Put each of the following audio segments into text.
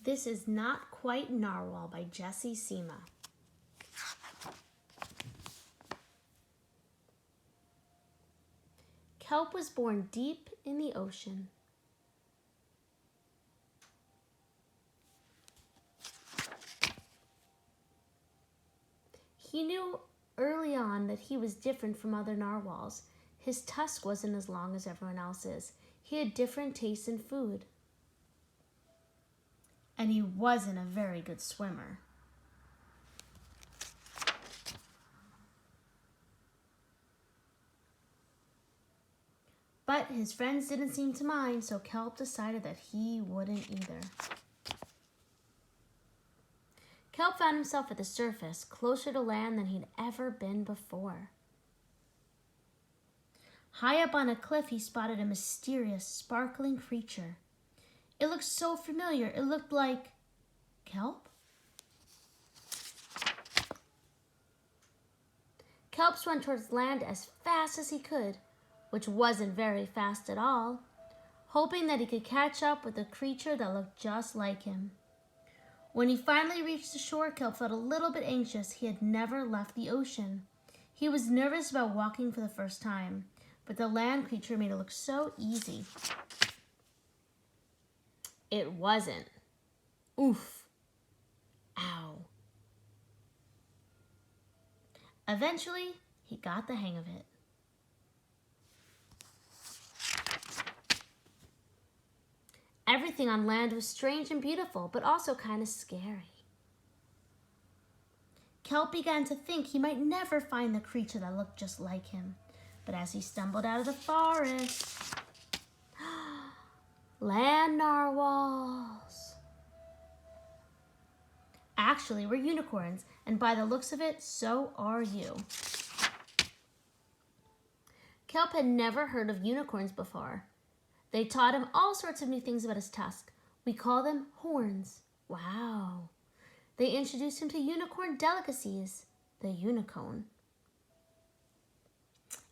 This is Not Quite Narwhal by Jessie Sima. Kelp was born deep in the ocean. He knew early on that he was different from other narwhals. His tusk wasn't as long as everyone else's. He had different tastes in food. And he wasn't a very good swimmer. But his friends didn't seem to mind, so Kelp decided that he wouldn't either. Kelp found himself at the surface, closer to land than he'd ever been before. High up on a cliff, he spotted a mysterious, sparkling creature. It looked so familiar. It looked like Kelp. Kelp swam towards land as fast as he could, which wasn't very fast at all, hoping that he could catch up with a creature that looked just like him. When he finally reached the shore, Kelp felt a little bit anxious. He had never left the ocean. He was nervous about walking for the first time, but the land creature made it look so easy. It wasn't. Oof. Ow. Eventually, he got the hang of it. Everything on land was strange and beautiful, but also kind of scary. Kelp began to think he might never find the creature that looked just like him. But as he stumbled out of the forest, land narwhals. Actually, we're unicorns, and by the looks of it, so are you. Kelp had never heard of unicorns before. They taught him all sorts of new things about his tusk. We call them horns. Wow. They introduced him to unicorn delicacies, the unicorn.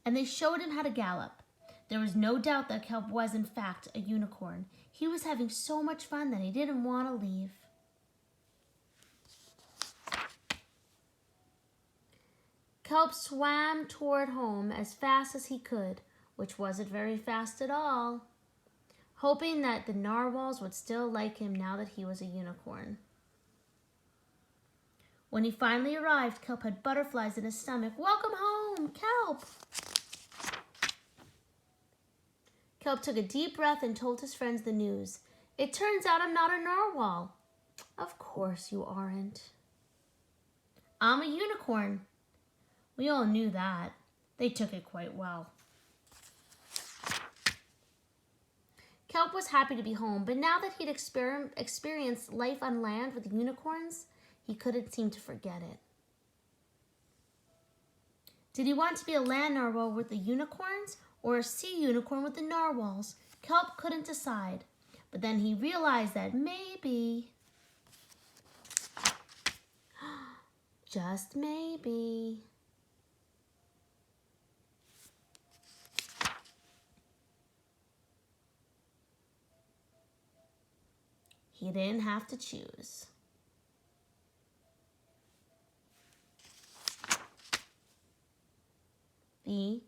And they showed him how to gallop. There was no doubt that Kelp was, in fact, a unicorn. He was having so much fun that he didn't want to leave. Kelp swam toward home as fast as he could, which wasn't very fast at all, hoping that the narwhals would still like him now that he was a unicorn. When he finally arrived, Kelp had butterflies in his stomach. Welcome home, Kelp! Kelp took a deep breath and told his friends the news. It turns out I'm not a narwhal. Of course you aren't. I'm a unicorn. We all knew that. They took it quite well. Kelp was happy to be home, but now that he'd experienced life on land with unicorns, he couldn't seem to forget it. Did he want to be a land narwhal with the unicorns or a sea unicorn with the narwhals? Kelp couldn't decide, but then he realized that maybe, just maybe, he didn't have to choose. The